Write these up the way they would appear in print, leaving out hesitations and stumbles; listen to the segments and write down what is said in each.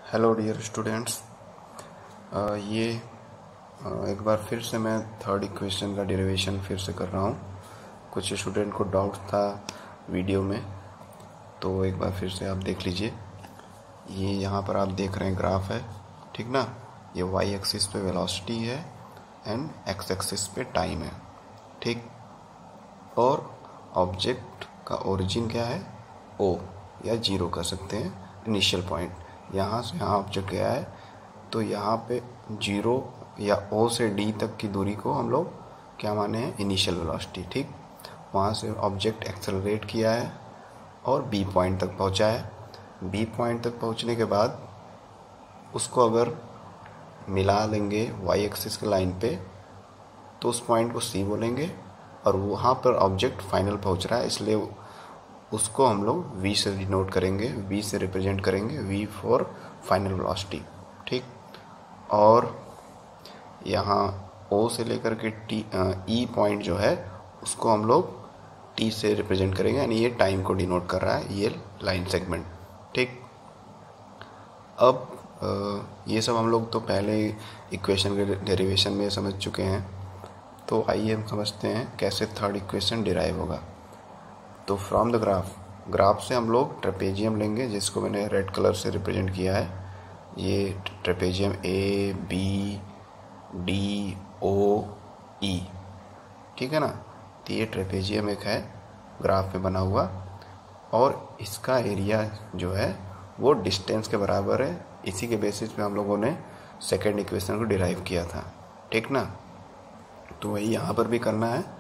Hello dear students. ये एक बार फिर से मैं थर्ड इक्वेशन का डेरिवेशन फिर से कर रहा हूँ। कुछ स्टूडेंट को डाउट था वीडियो में, तो एक बार फिर से आप देख लीजिए। ये यहाँ पर आप देख रहे हैं ग्राफ है, ठीक ना। ये वाई एक्सिस पे वेलोसिटी है एंड एक्स एक्सिस पे टाइम है, ठीक। और ऑब्जेक्ट का ओरिजिन क्या है, ओ या जीरो कर सकते हैं, इनिशियल पॉइंट। यहाँ से यहाँ ऑब्जेक्ट गया है तो यहाँ पे जीरो या ओ से डी तक की दूरी को हम लोग क्या माने हैं, इनिशियल वेलोसिटी, ठीक। वहाँ से ऑब्जेक्ट एक्सेलरेट किया है और बी पॉइंट तक पहुँचा है। बी पॉइंट तक पहुँचने के बाद उसको अगर मिला लेंगे वाई एक्सिस के लाइन पे तो उस पॉइंट को सी बोलेंगे, और वहाँ पर ऑब्जेक्ट फाइनल पहुँच रहा है, इसलिए उसको हम लोग वी से डिनोट करेंगे, वी से रिप्रेजेंट करेंगे, वी फॉर फाइनल वेलोसिटी, ठीक। और यहाँ ओ से लेकर के टी ई पॉइंट जो है उसको हम लोग टी से रिप्रेजेंट करेंगे, यानी ये टाइम को डिनोट कर रहा है ये लाइन सेगमेंट, ठीक। अब ये सब हम लोग तो पहले इक्वेशन के डेरिवेशन में समझ चुके हैं, तो आइए हम समझते हैं कैसे थर्ड इक्वेशन डिराइव होगा। तो फ्रॉम द ग्राफ से हम लोग ट्रेपेजियम लेंगे, जिसको मैंने रेड कलर से रिप्रेजेंट किया है। ये trapezium A B D O E, ठीक है ना। तो ये ट्रेपेजियम एक है ग्राफ में बना हुआ, और इसका एरिया जो है वो डिस्टेंस के बराबर है। इसी के बेसिस पे हम लोगों ने सेकेंड इक्वेशन को डिराइव किया था, ठीक ना। तो वही यहाँ पर भी करना है।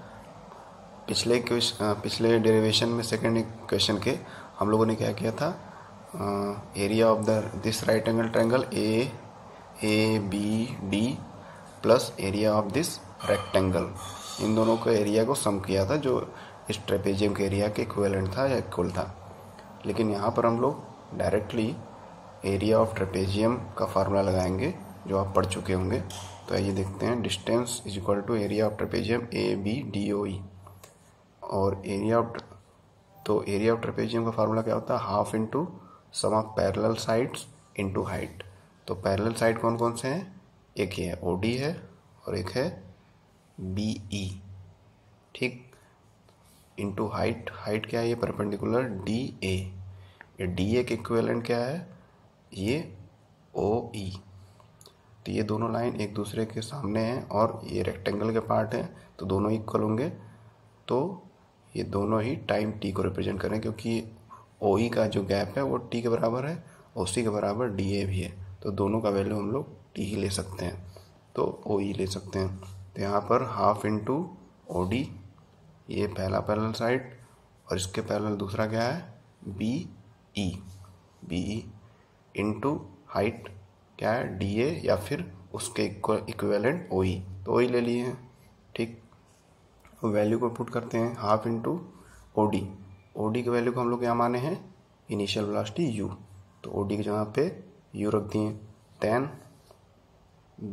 पिछले डेरिवेशन में सेकेंड इक्वेशन के हम लोगों ने क्या किया था, area of this right angle triangle A B D plus area of this rectangle, इन दोनों का एरिया को सम किया था, जो इस ट्रेपेजियम के एरिया के इक्विवेलेंट था या इक्वल था। लेकिन यहाँ पर हम लोग डायरेक्टली एरिया ऑफ ट्रेपेजियम का फार्मूला लगाएंगे, जो आप पढ़ चुके होंगे। तो आइए देखते हैं। Distance is equal to area of trapezium A B D O E, और एरिया ऑफ ट्रेपेजियम का फार्मूला क्या होता है, half into sum of parallel sides into height. तो पैरेलल साइड कौन कौन से हैं, एक ये है ओ डी है और एक है बी ई, ठीक। इंटू हाइट, हाइट क्या है, ये परपेंडिकुलर डी ए। ये डी ए के इक्विवेलेंट क्या है, ये ओ ई। तो ये दोनों लाइन एक दूसरे के सामने हैं और ये रेक्टेंगल के पार्ट हैं, तो दोनों इक्वल होंगे। तो ये दोनों ही टाइम टी को रिप्रेजेंट करें, क्योंकि ओ ई का जो गैप है वो टी के बराबर है, ओ सी के बराबर डी ए भी है। तो दोनों का वैल्यू हम लोग टी ही ले सकते हैं, तो ओ ई ले सकते हैं। तो यहाँ पर हाफ इंटू ओ डी, ये पहला पैरेलल साइड, और इसके पैरेलल दूसरा क्या है, बी ई इंटू हाइट क्या है, डी ए, या फिर उसके इक्विवेलेंट ओ ई, तो ओ ई ले लिए हैं, ठीक। वैल्यू को पुट करते हैं, हाफ इंटू ओ डी के वैल्यू को हम लोग क्या माने हैं, इनिशियल वेलोसिटी यू। तो ओ डी की जगह पे यू रख दिए। देन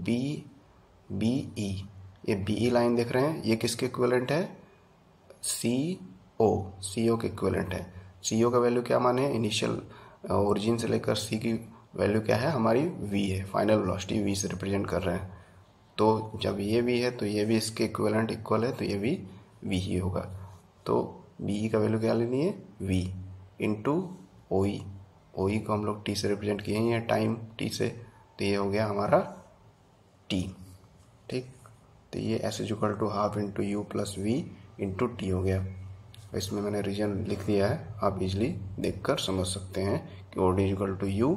बी ई, ये बी ई लाइन देख रहे हैं, ये किसके इक्विवेलेंट है, सी ओ के इक्विवेलेंट है। सी ओ का वैल्यू क्या माने, इनिशियल ओरिजिन से लेकर सी की वैल्यू क्या है हमारी, वी है, फाइनल वेलोसिटी वी से रिप्रेजेंट कर रहे हैं। तो जब ये भी है तो ये भी इसके इक्विवेलेंट इक्वल है, तो ये भी वी ही होगा। तो बी का वैल्यू क्या लेनी है, वी इंटू ओ ई को हम लोग टी से रिप्रेजेंट किए हैं, टाइम टी से, तो ये हो गया हमारा टी, ठीक। तो ये s is equal to half into u plus v into t हो गया। इसमें मैंने रीजन लिख दिया है, आप इजली देखकर समझ सकते हैं कि O D is equal to U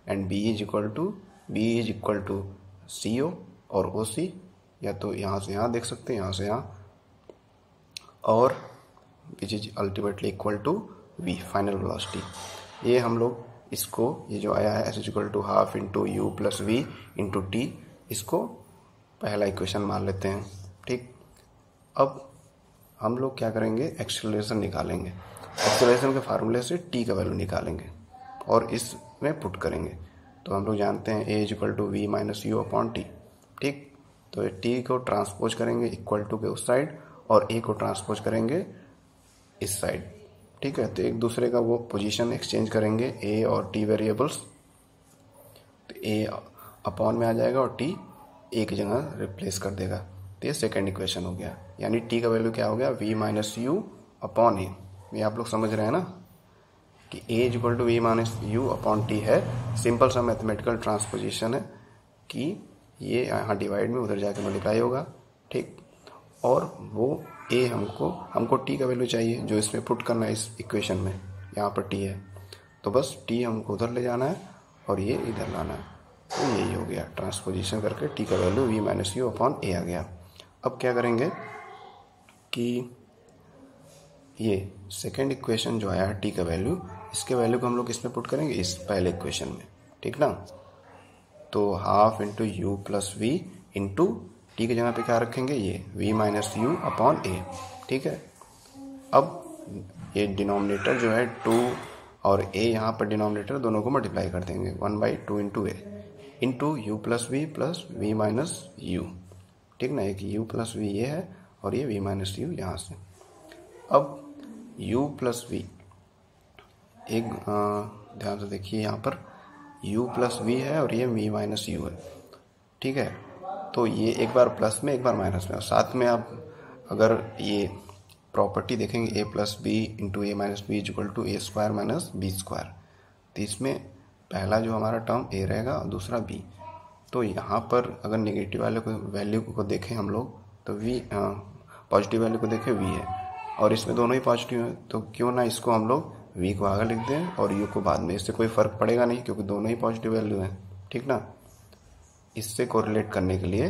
and B is equal to C O और ओ सी, या तो यहाँ से यहाँ देख सकते हैं, यहाँ से यहाँ, और which is ultimately equal to v, final velocity. ये हम लोग इसको, ये जो आया है s is equal to half into u plus v into t, इसको पहला इक्वेशन मान लेते हैं, ठीक। अब हम लोग क्या करेंगे, एक्सेलरेशन निकालेंगे। एक्सेलरेशन के फार्मूले से टी का वैल्यू निकालेंगे और इसमें पुट करेंगे। तो हम लोग जानते हैं a is equal to v minus u upon t, ठीक। तो टी को ट्रांसपोज करेंगे इक्वल टू के उस साइड, और ए को ट्रांसपोज करेंगे इस साइड, ठीक है। तो एक दूसरे का वो पोजीशन एक्सचेंज करेंगे, ए और टी वेरिएबल्स, तो ए अपॉन में आ जाएगा और टी एक जगह रिप्लेस कर देगा। तो ये सेकेंड इक्वेशन हो गया, यानी टी का वैल्यू क्या हो गया, v minus u upon a. ये आप लोग समझ रहे हैं ना कि a is equal to v minus u upon t है। सिंपल सा मैथमेटिकल ट्रांसपोजिशन है कि ये यहाँ डिवाइड में उधर जाके मल्टीप्लाई होगा, ठीक। और वो ए हमको टी का वैल्यू चाहिए जो इसमें पुट करना है इस इक्वेशन में, यहाँ पर टी है तो बस टी हमको उधर ले जाना है और ये इधर लाना है। तो यही हो गया, ट्रांसपोजिशन करके टी का value v minus u upon a आ गया। अब क्या करेंगे कि ये सेकेंड इक्वेशन जो आया टी का वैल्यू, इसके वैल्यू को हम लोग इसमें पुट करेंगे इस पहले इक्वेशन में, ठीक ना। तो half into u plus v into t की जगह पे क्या रखेंगे, ये v minus u upon a, ठीक है। अब ये डिनोमिनेटर जो है 2 और ए यहाँ पर डिनोमिनेटर दोनों को मल्टीप्लाई कर देंगे 1/2 into a into u plus v minus u, ठीक ना। एक यू प्लस वी ये है और ये वी माइनस यू यहाँ से। अब u प्लस वी, एक ध्यान से देखिए यहाँ पर u प्लस वी है और ये v माइनस यू है, ठीक है। तो ये एक बार प्लस में एक बार माइनस में, और साथ में आप अगर ये प्रॉपर्टी देखेंगे a plus b into a minus b equal to a square minus b square, तो इसमें पहला जो हमारा टर्म a रहेगा और दूसरा b। तो यहाँ पर अगर नेगेटिव वाले को वैल्यू को देखें हम लोग तो v, पॉजिटिव वैल्यू को देखें v है और इसमें दोनों ही पॉजिटिव है, तो क्यों ना इसको हम लोग v को आगे लिख दें और u को बाद में। इससे कोई फर्क पड़ेगा नहीं क्योंकि दोनों ही पॉजिटिव वैल्यू है, ठीक ना। इससे कोरिलेट करने के लिए,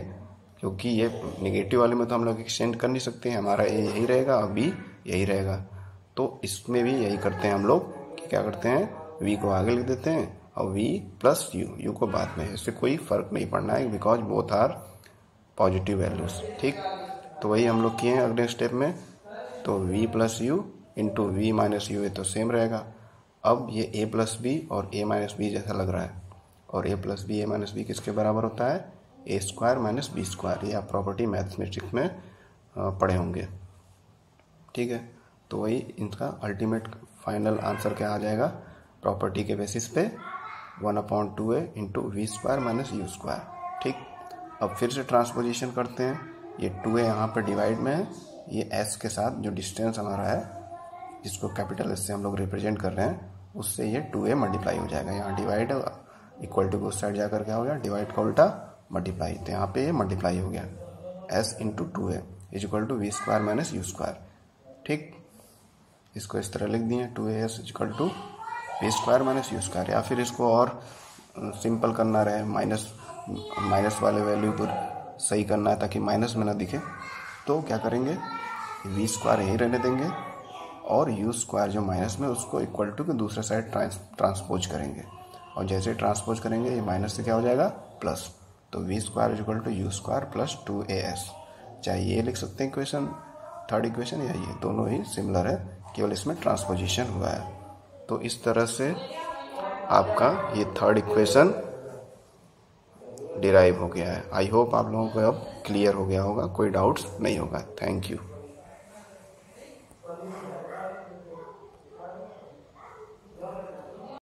क्योंकि ये नेगेटिव वाले में तो हम लोग एक्सटेंड कर नहीं सकते हैं, हमारा a यही रहेगा और b यही रहेगा। तो इसमें भी यही करते हैं हम लोग कि क्या करते हैं, v को आगे लिख देते हैं और v प्लस u को बाद में। इससे कोई फर्क नहीं पड़ना है because both are positive values, ठीक। तो वही हम लोग किए हैं अगले स्टेप में। तो v plus u into v minus u, ये तो सेम रहेगा। अब ये a प्लस बी और a माइनस बी जैसा लग रहा है, और a plus b a minus b किसके बराबर होता है, a square minus b square. ये आप प्रॉपर्टी मैथमेटिक्स में पढ़े होंगे, ठीक है। तो वही इनका अल्टीमेट फाइनल आंसर क्या आ जाएगा, प्रॉपर्टी के बेसिस पे 1/2a into v square minus u square, ठीक। अब फिर से ट्रांसपोजिशन करते हैं। ये 2a यहाँ पर डिवाइड में है, ये s के साथ जो डिस्टेंस हमारा है जिसको कैपिटल s से हम लोग रिप्रेजेंट कर रहे हैं, उससे ये 2a मल्टीप्लाई हो जाएगा। यहाँ डिवाइड इक्वल टू उस साइड जाकर क्या हो गया, डिवाइड का उल्टा मल्टीप्लाई, तो यहाँ पे ये मल्टीप्लाई हो गया s into 2a is equal to v square minus u square, ठीक। इसको इस तरह लिख दिए 2as is equal to v square minus u square. या फिर इसको और सिंपल करना रहे, माइनस वाले वैल्यू को सही करना है ताकि माइनस में ना दिखे, तो क्या करेंगे, वी स्क्वायर यही रहने देंगे और यू स्क्वायर जो माइनस में उसको इक्वल टू के दूसरे साइड ट्रांसपोज करेंगे, और जैसे ट्रांसपोज करेंगे ये माइनस से क्या हो जाएगा प्लस। तो v square is equal to u square plus 2as। चाहे ये लिख सकते हैं इक्वेशन, थर्ड इक्वेशन, या ये दोनों ही सिमिलर है, केवल इसमें ट्रांसपोजिशन हुआ है। तो इस तरह से आपका ये थर्ड इक्वेशन डिराइव हो गया है। आई होप आप लोगों को अब क्लियर हो गया होगा, कोई डाउट्स नहीं होगा। Thank you.